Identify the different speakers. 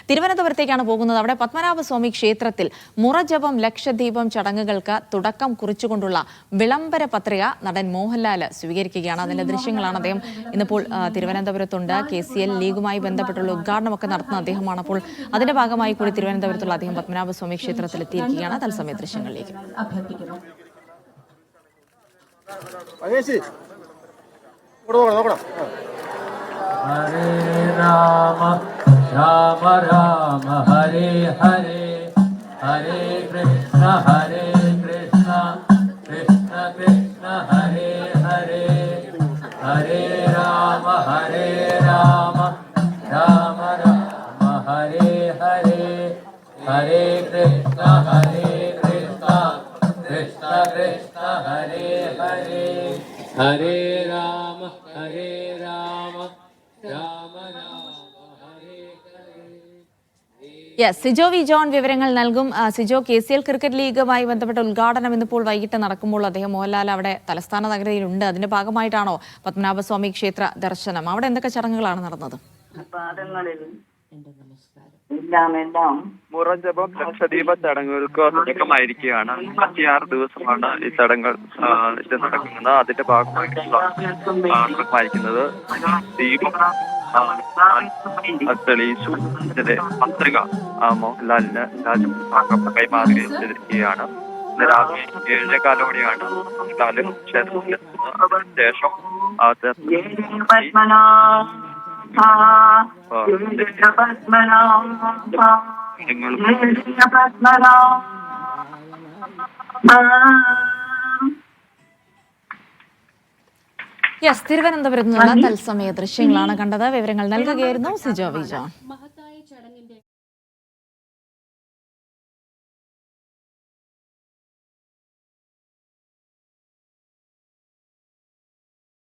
Speaker 1: തിരുവനന്തപുരത്തേക്കാണ് പോകുന്നത്. അവിടെ പത്മനാഭസ്വാമി ക്ഷേത്രത്തിൽ മുറജപം ലക്ഷദീപം ചടങ്ങുകൾക്ക് തുടക്കം കുറിച്ചുകൊണ്ടുള്ള വിളംബര പത്രിക നടൻ മോഹൻലാൽ സ്വീകരിക്കുകയാണ്. അതിന്റെ ദൃശ്യങ്ങളാണ്. അദ്ദേഹം ഇന്നിപ്പോൾ തിരുവനന്തപുരത്തുണ്ട്. KCL ലീഗുമായി ബന്ധപ്പെട്ടുള്ള ഉദ്ഘാടനമൊക്കെ നടത്തുന്ന അദ്ദേഹമാണ്. അപ്പോൾ അതിന്റെ ഭാഗമായി കൂടി തിരുവനന്തപുരത്തുള്ള അദ്ദേഹം പത്മനാഭസ്വാമി ക്ഷേത്രത്തിൽ എത്തിയിരിക്കുകയാണ്. തത്സമയ ദൃശ്യങ്ങളിലേക്ക്.
Speaker 2: राम राम हरे हरे हरे कृष्ण कृष्ण कृष्ण हरे हरे हरे राम राम राम हरे हरे हरे कृष्ण कृष्ण कृष्ण हरे हरे हरे राम राम राम
Speaker 1: സിജോ വി ജോൺ വിവരങ്ങൾ നൽകും. സിജോ, KCL ക്രിക്കറ്റ് ലീഗുമായി ബന്ധപ്പെട്ട ഉദ്ഘാടനം ഇന്നിപ്പോൾ വൈകിട്ട് നടക്കുമ്പോൾ അദ്ദേഹം മോഹൻലാൽ അവിടെ തലസ്ഥാന നഗരിയിലുണ്ട്. അതിന്റെ ഭാഗമായിട്ടാണോ പത്മനാഭസ്വാമി ക്ഷേത്ര ദർശനം? അവിടെ എന്തൊക്കെ ചടങ്ങുകളാണ് നടന്നത്?
Speaker 3: മുറജപം ലക്ഷദീപ ചടങ്ങുകൾക്ക് തുടക്കമായിരിക്കുകയാണ്. 26 ദിവസമാണ് ഈ ചടങ്ങുകൾ നടക്കുന്നത്. അതിന്റെ ഭാഗമായിട്ടുള്ള തുടക്കമായിരിക്കുന്നത് ദീപം തെളിയിച്ചു. ഇതിന്റെ പത്രിക മോഹൻലാലിന് രാജഭവൻ കൈമാറുകയും ചെയ്തിരിക്കുകയാണ്. ഇന്ന് രാവിലെ 7:15 മോഹൻലാല് ക്ഷേത്രത്തിലെത്തുന്നത്. അതിനുശേഷം
Speaker 1: തിരുവനന്തപുരത്ത് നിന്നുള്ള തത്സമയ ദൃശ്യങ്ങളാണ് കണ്ടത്. വിവരങ്ങൾ നൽകുകയായിരുന്നു സിജോ വി ജോൺ.